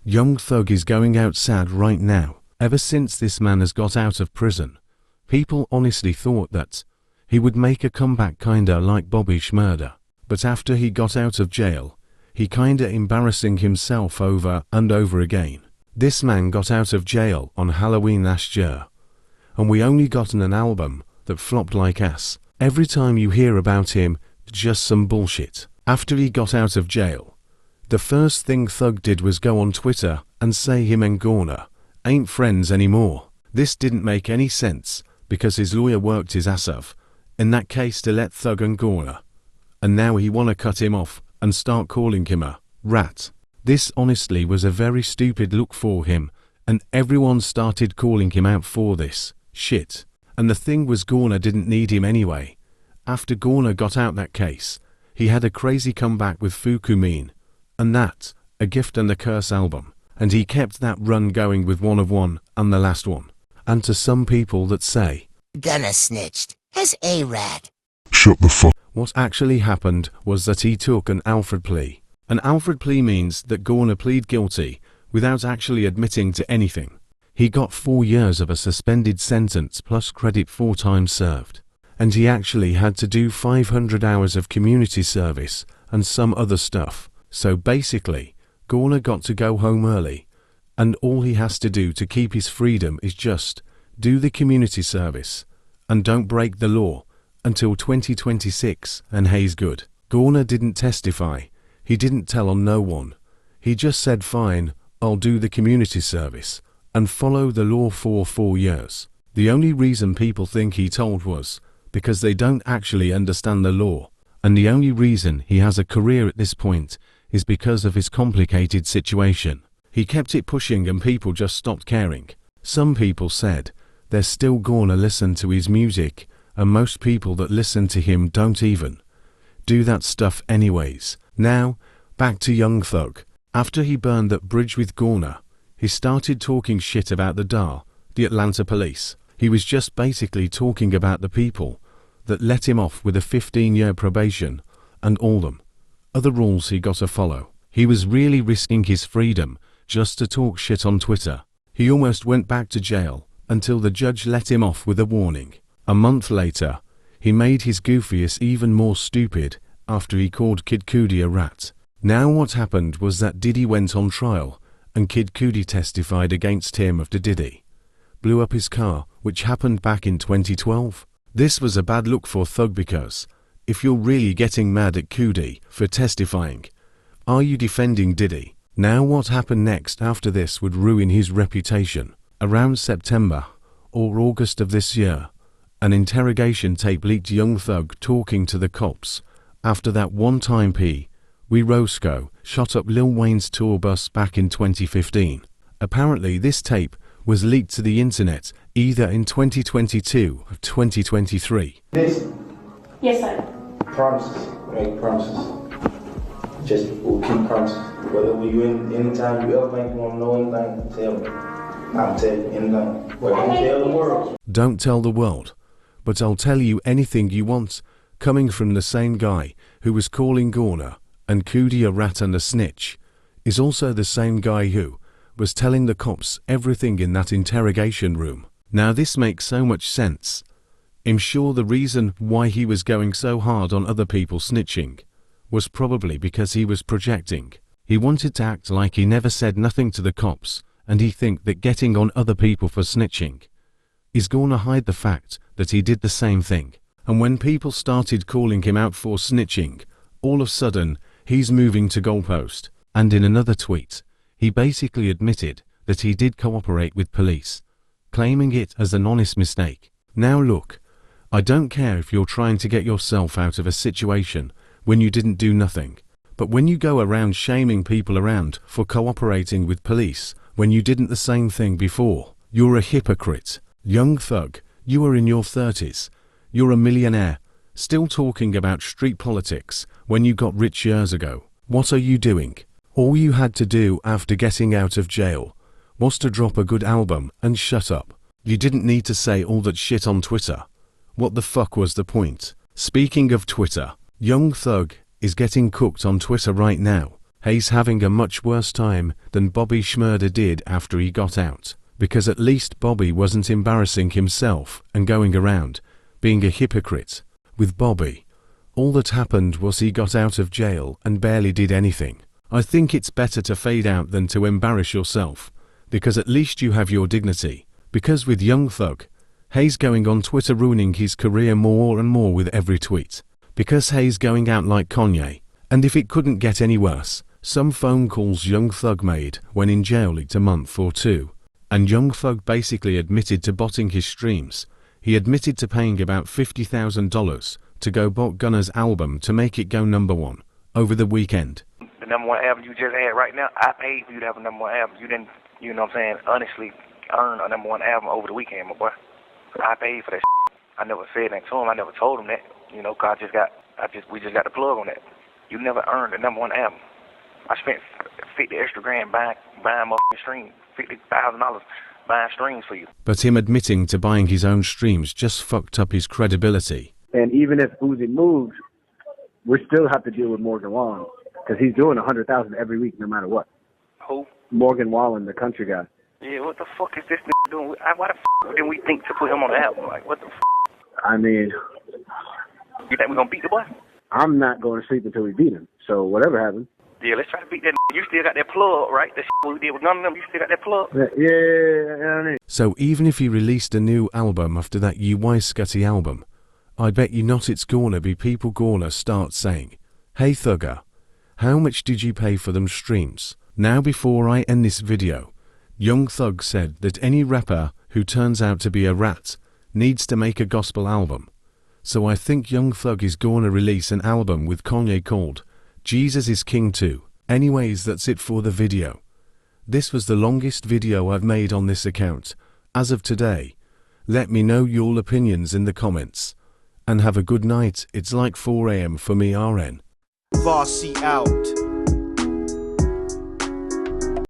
Young Thug is going out sad right now. Ever since this man has got out of prison, people honestly thought that he would make a comeback kinda like Bobby Shmurda. But after he got out of jail, he kinda embarrassing himself over and over again. This man got out of jail on Halloween last year, and we only gotten an album that flopped like ass. Every time you hear about him, just some bullshit. After he got out of jail, the first thing Thug did was go on Twitter and say him and Gorna ain't friends anymore. This didn't make any sense because his lawyer worked his ass off in that case to let Thug and Gorna, and now he wanna cut him off and start calling him a rat. This honestly was a very stupid look for him, and everyone started calling him out for this shit. And the thing was, Gorna didn't need him anyway. After Gorna got out that case, he had a crazy comeback with Fuku Mean, and that, A Gift and a Curse album, and he kept that run going with One of One and the last one. And to some people that say, Gunna snitched, as A-Rat. Shut the fuck. What actually happened was that he took an Alfred plea. An Alfred plea means that Gorna plead guilty without actually admitting to anything. He got 4 years of a suspended sentence plus credit for time served. And he actually had to do 500 hours of community service and some other stuff. So basically, Gorna got to go home early, and all he has to do to keep his freedom is just do the community service and don't break the law until 2026, and he's good. Gorna didn't testify. He didn't tell on no one. He just said, fine, I'll do the community service and follow the law for 4 years. The only reason people think he told was because they don't actually understand the law, and the only reason he has a career at this point is because of his complicated situation. He kept it pushing and people just stopped caring. Some people said they're still gonna listen to his music, and most people that listen to him don't even do that stuff anyways. Now, back to Young Thug. After he burned that bridge with Gorna, he started talking shit about the Atlanta police. He was just basically talking about the people that let him off with a 15-year probation and all them other rules he got to follow. He was really risking his freedom just to talk shit on Twitter. He almost went back to jail until the judge let him off with a warning. A month later, he made his goofiest even more stupid after he called Kid Cudi a rat. Now what happened was that Diddy went on trial and Kid Cudi testified against him after Diddy blew up his car, which happened back in 2012. This was a bad look for Thug because if you're really getting mad at Cudi for testifying, are you defending Diddy? Now what happened next after this would ruin his reputation. Around September or August of this year, an interrogation tape leaked Young Thug talking to the cops after that one time We Roscoe shot up Lil Wayne's tour bus back in 2015. Apparently this tape was leaked to the internet either in 2022 or 2023. Yes, sir. Promises. Make promises. Just we'll keep promises. Whether you anytime you ever think you want to know anything, tell me. I'll tell you anything. But don't tell the world. Don't tell the world, but I'll tell you anything you want, coming from the same guy who was calling Gorna and Cudi a rat and a snitch, is also the same guy who was telling the cops everything in that interrogation room. Now this makes so much sense. I'm sure the reason why he was going so hard on other people snitching was probably because he was projecting. He wanted to act like he never said nothing to the cops, and he think that getting on other people for snitching is gonna hide the fact that he did the same thing. And when people started calling him out for snitching, all of a sudden he's moving to goalpost. And in another tweet, he basically admitted that he did cooperate with police, claiming it as an honest mistake. Now look, I don't care if you're trying to get yourself out of a situation when you didn't do nothing, but when you go around shaming people around for cooperating with police when you didn't the same thing before, you're a hypocrite. Young Thug, you are in your 30s. You're a millionaire, still talking about street politics when you got rich years ago. What are you doing? All you had to do after getting out of jail was to drop a good album and shut up. You didn't need to say all that shit on Twitter. What the fuck was the point? Speaking of Twitter, Young Thug is getting cooked on Twitter right now. Hayes having a much worse time than Bobby Shmurda did after he got out, because at least Bobby wasn't embarrassing himself and going around being a hypocrite. With Bobby, all that happened was he got out of jail and barely did anything. I think it's better to fade out than to embarrass yourself, because at least you have your dignity. Because with Young Thug, Hayes going on Twitter ruining his career more and more with every tweet. Because Hayes going out like Kanye, and if it couldn't get any worse, some phone calls Young Thug made when in jail leaked a month or two, and Young Thug basically admitted to botting his streams. He admitted to paying about $50,000 to go bot Gunna's album to make it go #1 over the weekend. The #1 album you just had right now, I paid for you to have a #1 album. You didn't, you know what I'm saying, honestly earn a #1 album over the weekend, my boy. I paid for that shit. I never said that to him. I never told him that. You know, cause we just got the plug on that. You never earned a #1 album. I spent 50 extra grand buying my stream, $50,000 buying streams for you. But him admitting to buying his own streams just fucked up his credibility. And even if Uzi moves, we still have to deal with Morgan Wallen because he's doing 100,000 every week, no matter what. Who? Morgan Wallen, the country guy. Yeah, what the fuck is this doing? Why the didn't we think to put him on the album? Like, what the I mean, you think we're gonna beat the boy? I'm not going to sleep until we beat him. So whatever happens. Yeah, let's try to beat that. You still got that plug, right? The we did with none of them. You still got that plug. Yeah. So even if he released a new album after that UI Scutty album, I bet you not it's gonna be people gonna start saying, "Hey Thugger, how much did you pay for them streams?" Now before I end this video, Young Thug said that any rapper who turns out to be a rat needs to make a gospel album. So I think Young Thug is gonna release an album with Kanye called Jesus is King 2. Anyways, that's it for the video. This was the longest video I've made on this account as of today. Let me know your opinions in the comments. And have a good night. It's like 4 AM for me, RN. Vossi out.